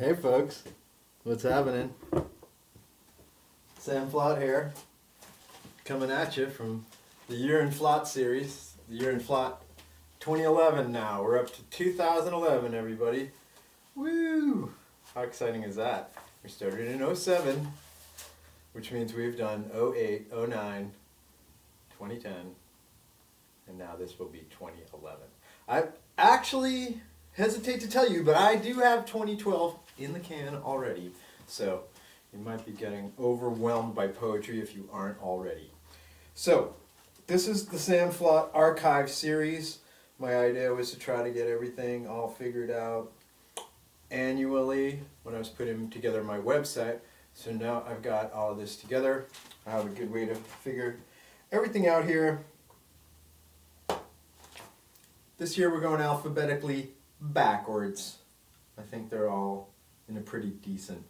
Hey folks, what's happening? Sam Flot here, coming at you from the Year in Flot series, the Year in Flot 2011 now. We're up to 2011, everybody. Woo! How exciting is that? We started in 07, which means we've done 08, 09, 2010, and now this will be 2011. I actually hesitate to tell you, but I do have 2012 in the can already, so you might be getting overwhelmed by poetry if you aren't already. So, this is the Sam Flot Archive series. My idea was to try to get everything all figured out annually when I was putting together my website. So now I've got all of this together. I have a good way to figure everything out here. This year we're going alphabetically backwards. I think they're all in a pretty decent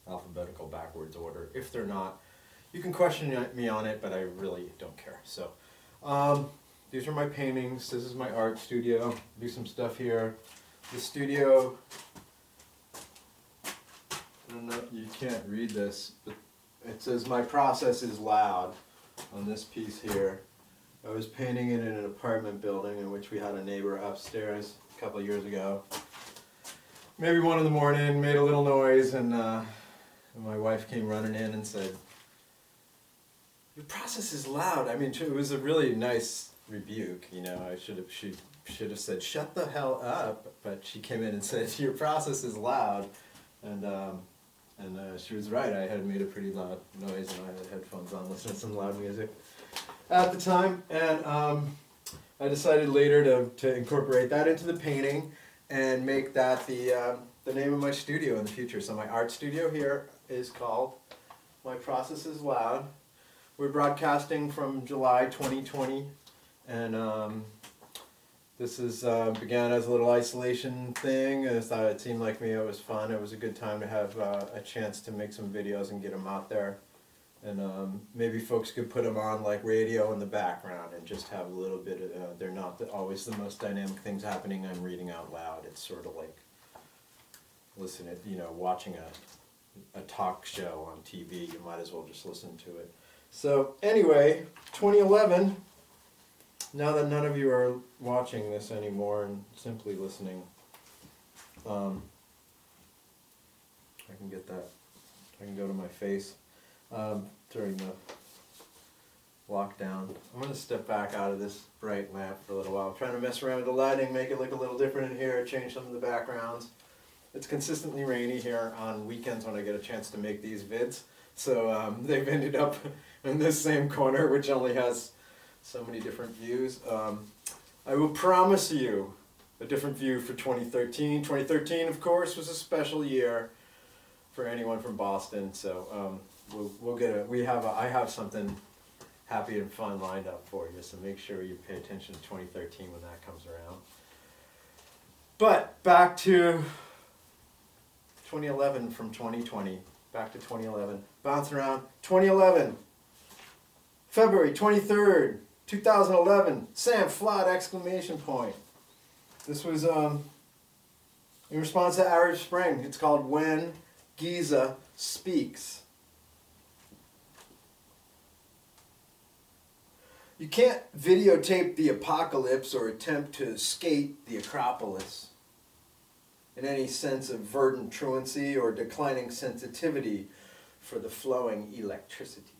alphabetical backwards order. If they're not, you can question me on it, but I really don't care. So these are my paintings. This is my art studio. Do some stuff here. The studio, I don't know, you can't read this, but it says my process is loud on this piece here. I was painting it in an apartment building in which we had a neighbor upstairs a couple of years ago. Maybe 1 in the morning, made a little noise, and my wife came running in and said, "Your process is loud." I mean, it was a really nice rebuke, you know. She should have said, "Shut the hell up," but she came in and said, "Your process is loud," and she was right. I had made a pretty loud noise, and I had headphones on, listening to some loud music at the time, and I decided later to incorporate that into the painting and make that the name of my studio in the future. So my art studio here is called My Process is Loud. We're broadcasting from July 2020, and this is began as a little isolation thing. I thought it seemed like me, it was fun. It was a good time to have a chance to make some videos and get them out there. And maybe folks could put them on like radio in the background and just have a little bit of, they're not always the most dynamic things happening. I'm reading out loud. It's sort of like listening, watching a talk show on TV. You might as well just listen to it. So anyway, 2011, now that none of you are watching this anymore and simply listening, I can get that, I can go to my face. During the lockdown. I'm going to step back out of this bright lamp for a little while. I'm trying to mess around with the lighting, make it look a little different in here, change some of the backgrounds. It's consistently rainy here on weekends when I get a chance to make these vids. So they've ended up in this same corner, which only has so many different views. I will promise you a different view for 2013. 2013, of course, was a special year for anyone from Boston. So we'll get I have something happy and fun lined up for you, so make sure you pay attention to 2013 when that comes around. But back to 2011 from 2020, back to 2011, bouncing around. 2011, February 23rd, 2011, Sam Flot, exclamation point. This was in response to Arab Spring. It's called When Giza Speaks. You can't videotape the apocalypse or attempt to skate the Acropolis in any sense of verdant truancy or declining sensitivity for the flowing electricity.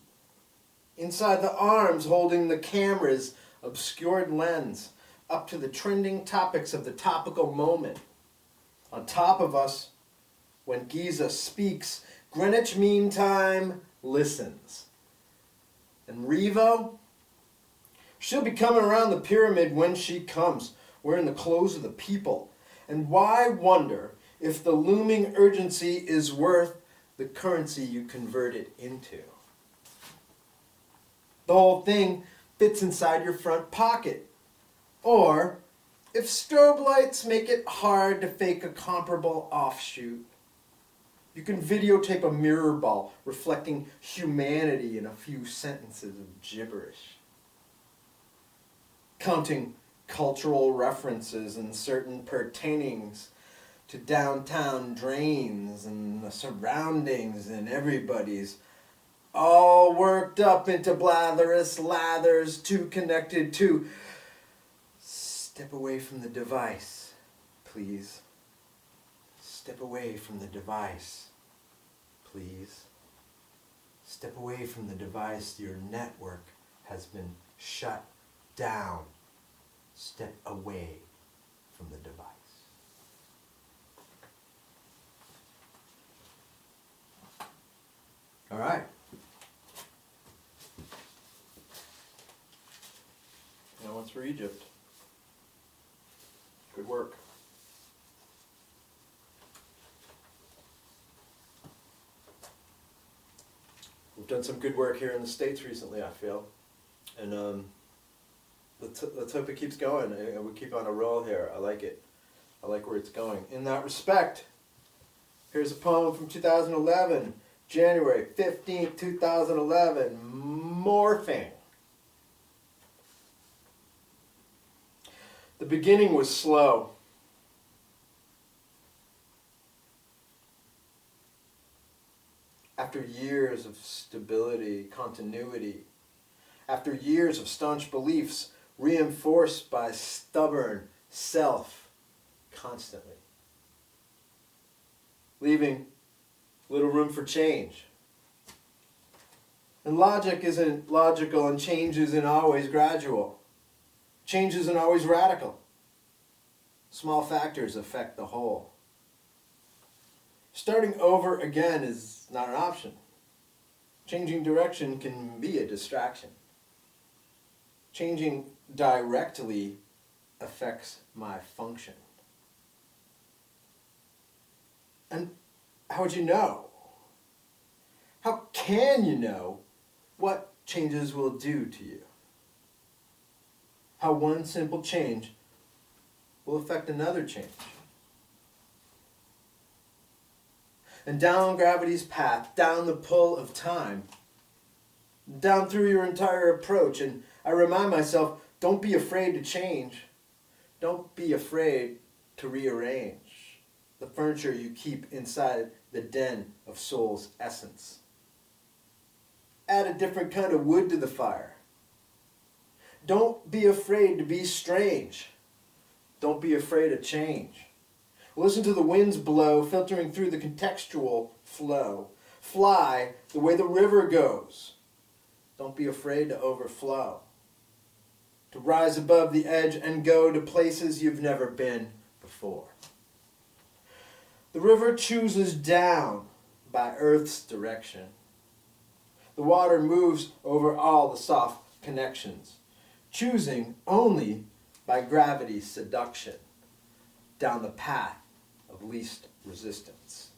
Inside the arms holding the camera's obscured lens, up to the trending topics of the topical moment. On top of us, when Giza speaks, Greenwich Mean Time listens. And Revo? She'll be coming around the pyramid when she comes, wearing the clothes of the people. And why wonder if the looming urgency is worth the currency you convert it into? The whole thing fits inside your front pocket. Or, if strobe lights make it hard to fake a comparable offshoot, you can videotape a mirror ball reflecting humanity in a few sentences of gibberish. Counting cultural references and certain pertainings to downtown drains and the surroundings and everybody's all worked up into blatherous lathers, too connected to. Step away from the device, please. Step away from the device, please. Step away from the device. Your network has been shut down. Step away from the device. All right. Now once for Egypt. Good work. We've done some good work here in the States recently, I feel. And let's hope it keeps going. We keep on a roll here. I like it. I like where it's going. In that respect, here's a poem from 2011, January 15th, 2011, Morphing. The beginning was slow. After years of stability, continuity, after years of staunch beliefs reinforced by stubborn self constantly, leaving little room for change. And logic isn't logical, and change isn't always gradual. Change isn't always radical. Small factors affect the whole. Starting over again is not an option. Changing direction can be a distraction. Changing directly affects my function. And how would you know? How can you know what changes will do to you? How one simple change will affect another change. And down gravity's path, down the pull of time, down through your entire approach. And I remind myself, don't be afraid to change. Don't be afraid to rearrange the furniture you keep inside the den of soul's essence. Add a different kind of wood to the fire. Don't be afraid to be strange. Don't be afraid of change. Listen to the winds blow, filtering through the contextual flow. Fly the way the river goes. Don't be afraid to overflow. To rise above the edge and go to places you've never been before. The river chooses down by Earth's direction. The water moves over all the soft connections, choosing only by gravity's seduction, down the path of least resistance,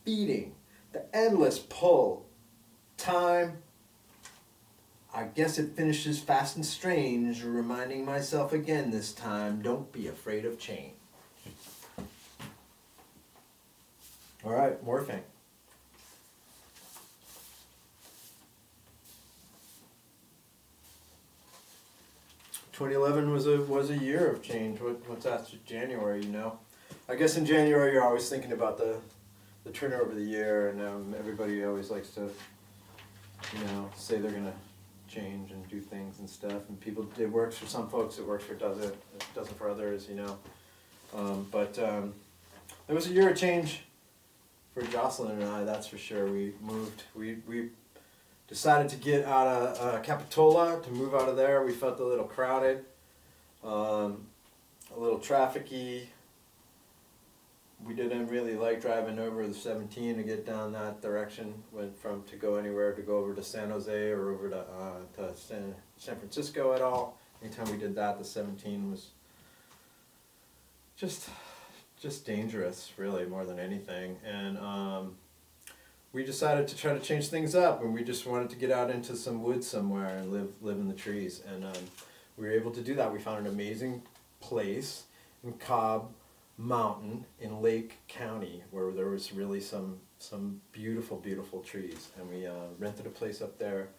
feeding the endless pull. Time, I guess it finishes fast and strange, reminding myself again this time, don't be afraid of change. All right, morphing. (2011) was a year of change. What's after January, you know? I guess in January you're always thinking about the turnover of the year, and everybody always likes to, say they're gonna change and do things and stuff. And people, it works for some folks, it works for doesn't for others, But it was a year of change for Jocelyn and I, that's for sure. We moved. We decided to get out of Capitola, to move out of there. We felt a little crowded, a little trafficky. We didn't really like driving over the 17 to get down that direction. Went from to go anywhere to go over to San Jose or over to San Francisco at all. Anytime we did that, the 17 was just dangerous, really, more than anything. And we decided to try to change things up, and we just wanted to get out into some woods somewhere and live in the trees. And we were able to do that. We found an amazing place in Cobb Mountain in Lake County where there was really some beautiful, beautiful trees. And we rented a place up there.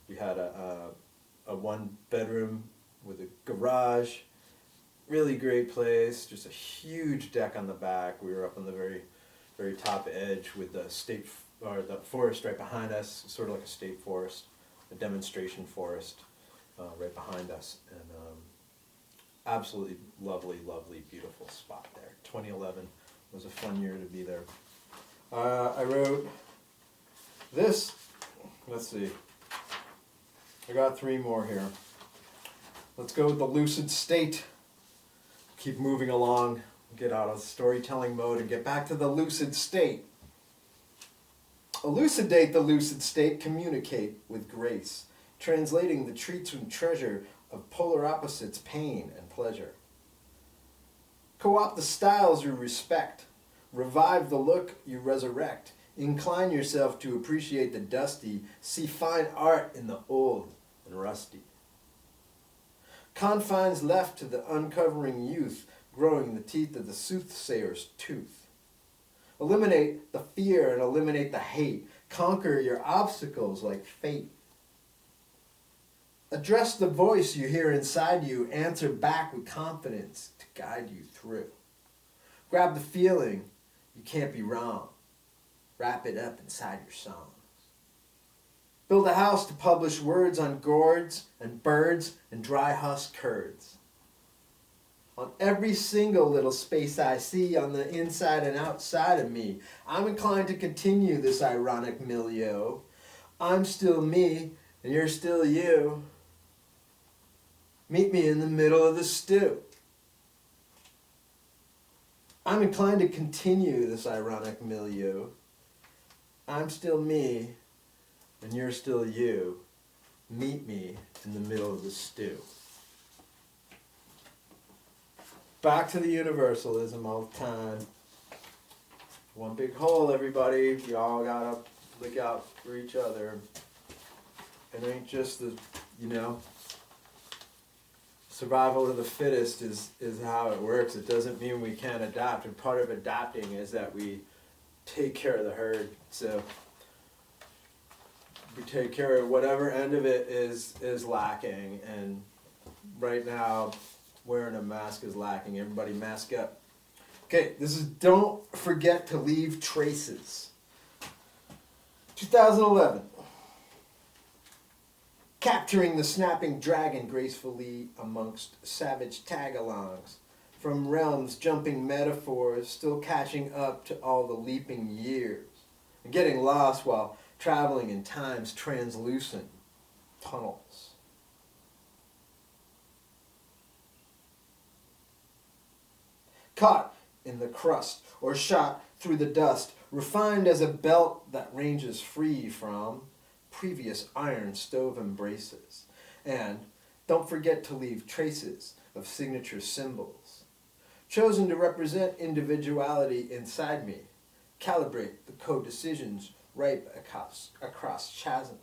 We had a one bedroom with a garage, really great place, just a huge deck on the back. We were up on the very, very top edge with the the forest right behind us, sort of like a state forest, a demonstration forest right behind us, and absolutely lovely, lovely, beautiful spot there. 2011 was a fun year to be there. I wrote this, let's see, I got 3 more here. Let's go with the lucid state. Keep moving along, get out of storytelling mode and get back to the lucid state. Elucidate the lucid state, communicate with grace, translating the treats and treasure of polar opposites, pain and pleasure. Co-opt the styles you respect, revive the look you resurrect, incline yourself to appreciate the dusty, see fine art in the old and rusty. Confines left to the uncovering youth, growing the teeth of the soothsayer's tooth. Eliminate the fear and eliminate the hate. Conquer your obstacles like fate. Address the voice you hear inside you. Answer back with confidence to guide you through. Grab the feeling, you can't be wrong. Wrap it up inside your songs. Build a house to publish words on gourds and birds and dry husk curds. On every single little space I see on the inside and outside of me, I'm inclined to continue this ironic milieu. I'm still me, and you're still you. Meet me in the middle of the stew. I'm inclined to continue this ironic milieu. I'm still me, and you're still you. Meet me in the middle of the stew. Back to the universalism all the time. One big hole, everybody. You all gotta look out for each other. It ain't just the, survival of the fittest is how it works. It doesn't mean we can't adapt. And part of adapting is that we take care of the herd. So we take care of whatever end of it is lacking. And right now, wearing a mask is lacking. Everybody mask up. Okay, this is don't forget to leave traces. 2011. Capturing the snapping dragon gracefully amongst savage tagalongs. From realms jumping metaphors, still catching up to all the leaping years. And getting lost while traveling in time's translucent tunnels. Caught in the crust or shot through the dust, refined as a belt that ranges free from previous iron stove embraces. And don't forget to leave traces of signature symbols. Chosen to represent individuality inside me, calibrate the co-decisions ripe across chasms.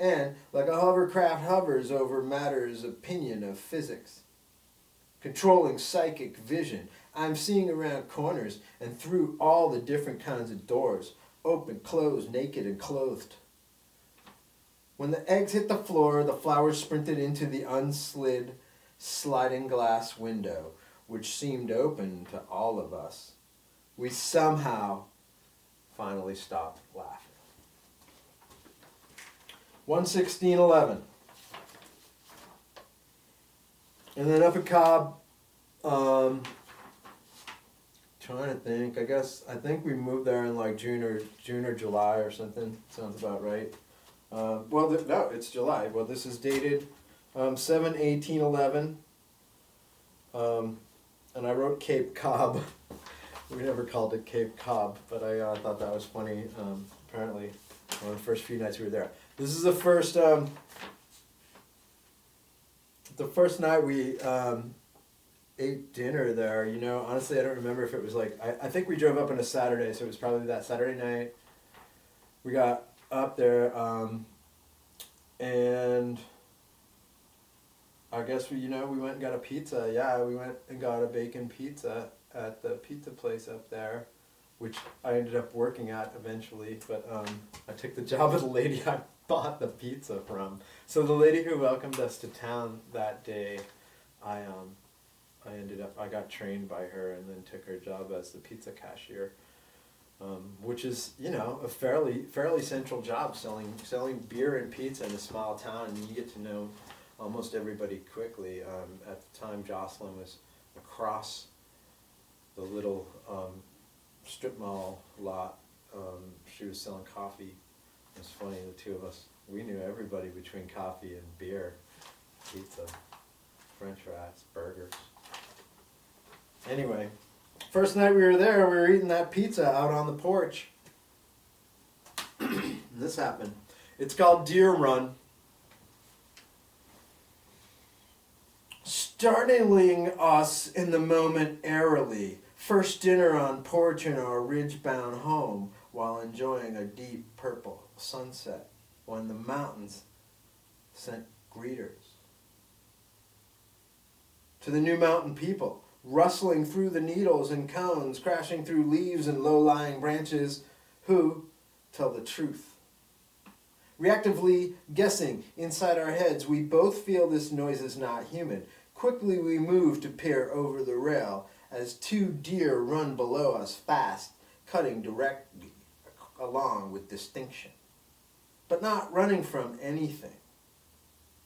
And like a hovercraft hovers over matters opinion of physics, controlling psychic vision, I'm seeing around corners and through all the different kinds of doors, open, closed, naked, and clothed. When the eggs hit the floor, the flowers sprinted into the unslid, sliding glass window, which seemed open to all of us. We somehow finally stopped laughing. 1/16/11. And then up at Cobb, trying to think, I think we moved there in like June or July or something. Sounds about right. No, it's July. Well, this is dated 7/18/11. And I wrote Cape Cobb. We never called it Cape Cobb, but I thought that was funny. Apparently, one of the first few nights we were there. This is the first night we ate dinner there. Honestly, I don't remember if it was like, I think we drove up on a Saturday, so it was probably that Saturday night. We got up there, and I guess we went and got a pizza. Yeah, we went and got a bacon pizza at the pizza place up there, which I ended up working at eventually, but I took the job of the lady I bought the pizza from. So the lady who welcomed us to town that day, I I got trained by her and then took her job as the pizza cashier, which is, a fairly central job, selling beer and pizza in a small town, and you get to know almost everybody quickly. At the time, Jocelyn was across the little strip mall lot. She was selling coffee. It was funny, the two of us, we knew everybody between coffee and beer, pizza, French fries, burgers. Anyway, first night we were there, we were eating that pizza out on the porch. And this happened. It's called Deer Run. Startling us in the moment airily. First dinner on porch in our ridge-bound home while enjoying a deep purple sunset when the mountains sent greeters. To the new mountain people, rustling through the needles and cones, crashing through leaves and low-lying branches, who tell the truth. Reactively guessing inside our heads, we both feel this noise is not human. Quickly we move to peer over the rail as two deer run below us fast, cutting directly along with distinction, but not running from anything,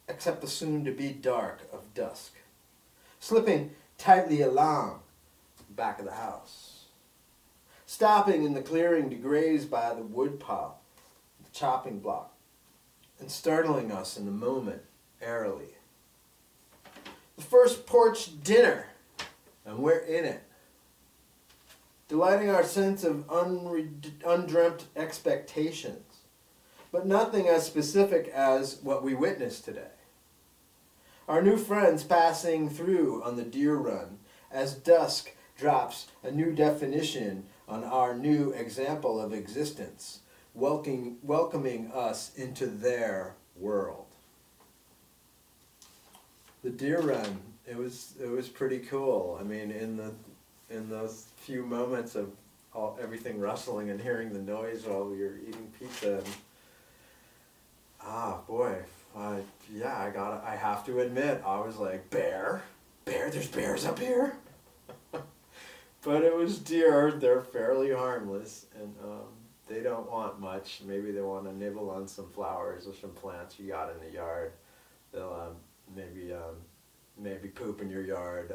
except the soon-to-be dark of dusk, slipping tightly along the back of the house, stopping in the clearing to graze by the wood pile, the chopping block, and startling us in the moment airily. The first porch dinner, and we're in it, delighting our sense of undreamt expectations, but nothing as specific as what we witnessed today. Our new friends passing through on the deer run as dusk drops a new definition on our new example of existence, welcoming us into their world. The deer run, it was pretty cool. I mean, in those few moments of everything rustling and hearing the noise while we were eating pizza, I have to admit, I was like, bear, there's bears up here. But it was deer. They're fairly harmless, and they don't want much. Maybe they want to nibble on some flowers or some plants you got in the yard. They'll maybe poop in your yard,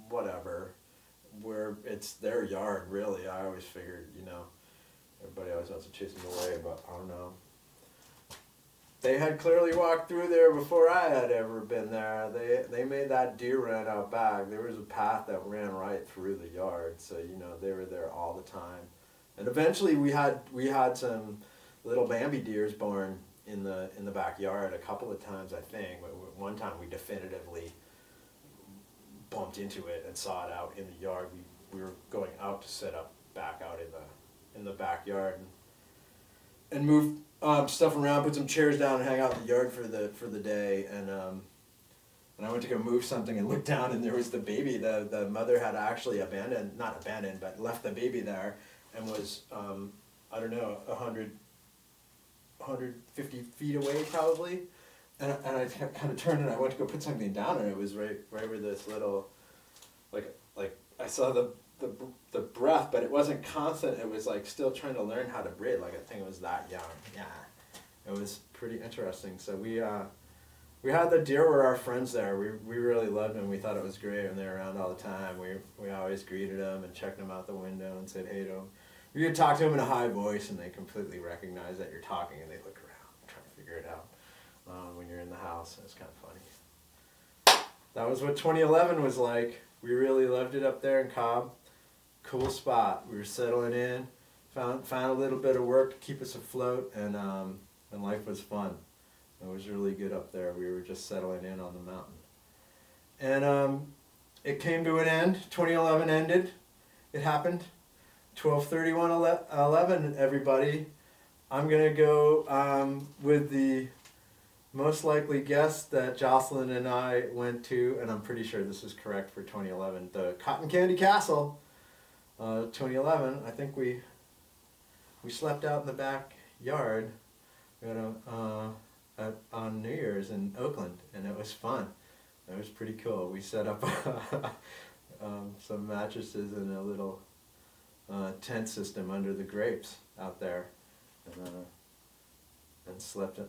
whatever. Where it's their yard, really. I always figured, everybody always wants to chase them away, but I don't know. They had clearly walked through there before I had ever been there. They made that deer run out back. There was a path that ran right through the yard, so they were there all the time. And eventually we had some little Bambi deers born in the backyard a couple of times, I think. One time we definitively bumped into it and saw it out in the yard. We were going out to set up back out in the backyard and move stuff around, put some chairs down and hang out in the yard for the day. And I went to go move something and looked down, and there was the baby. The mother had actually not abandoned, but left the baby there and was, 150 feet away probably. And I kind of turned and I went to go put something down, and it was right where this little, like I saw the breath, but it wasn't constant. It was like still trying to learn how to breathe. Like I think it was that young. Yeah, it was pretty interesting. So we had the deer were our friends there. We really loved them. We thought it was great, and they were around all the time. We always greeted them and checked them out the window and said hey to them. You could talk to them in a high voice, and they completely recognize that you're talking, and they look around and try to figure it out when you're in the house. It's kind of funny. That was what 2011 was like. We really loved it up there in Cobb. Cool spot. We were settling in, found a little bit of work to keep us afloat, and life was fun. It was really good up there. We were just settling in on the mountain. And it came to an end. 2011 ended. It happened. 12/31/11, everybody. I'm going to go with the most likely guest that Jocelyn and I went to, and I'm pretty sure this is correct for 2011, the Cotton Candy Castle. 2011, I think we slept out in the backyard on New Year's in Oakland, and it was fun. That was pretty cool. We set up some mattresses and a little tent system under the grapes out there, and slept a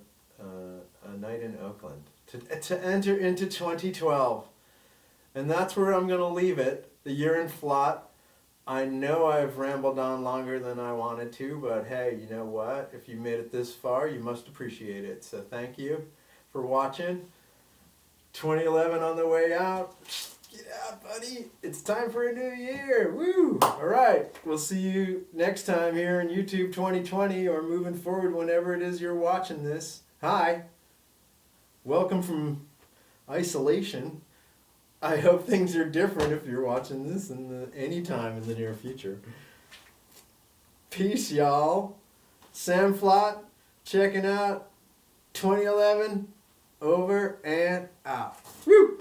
night in Oakland to enter into 2012. And that's where I'm going to leave it. The year in Flot. I know I've rambled on longer than I wanted to, but hey, you know what? If you made it this far, you must appreciate it. So thank you for watching. 2011 on the way out. Get out, buddy. It's time for a new year. Woo! All right. We'll see you next time here in YouTube 2020 or moving forward whenever it is you're watching this. Hi. Welcome from isolation. I hope things are different if you're watching this any time in the near future. Peace, y'all. Sam Flot, checking out 2011, over and out. Woo!